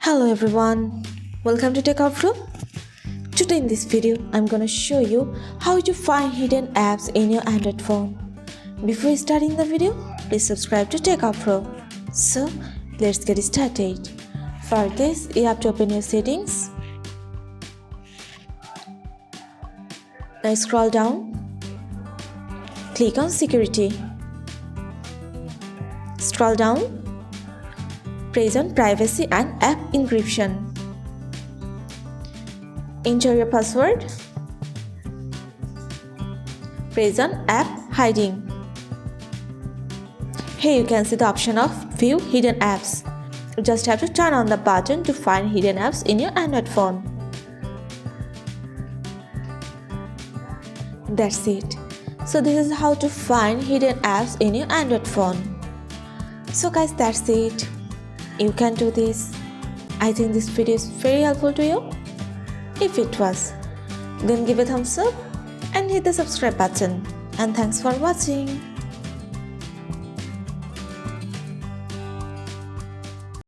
Hello everyone, welcome to Techavro. Today in this video, I'm gonna show you how to find hidden apps in your Android phone. Before starting the video, please subscribe to Techavro. So, let's get started. For this, you have to open your settings. Now scroll down. Click on Security. Scroll down. Press on Privacy and App Encryption. Enter your password. Press on App Hiding. Here you can see the option of View Hidden Apps. You just have to turn on the button to find hidden apps in your Android phone. That's it. So this is how to find hidden apps in your Android phone. So guys, that's it. You can do this. I think this video is very helpful to you. If it was, then give a thumbs up and hit the subscribe button. And thanks for watching.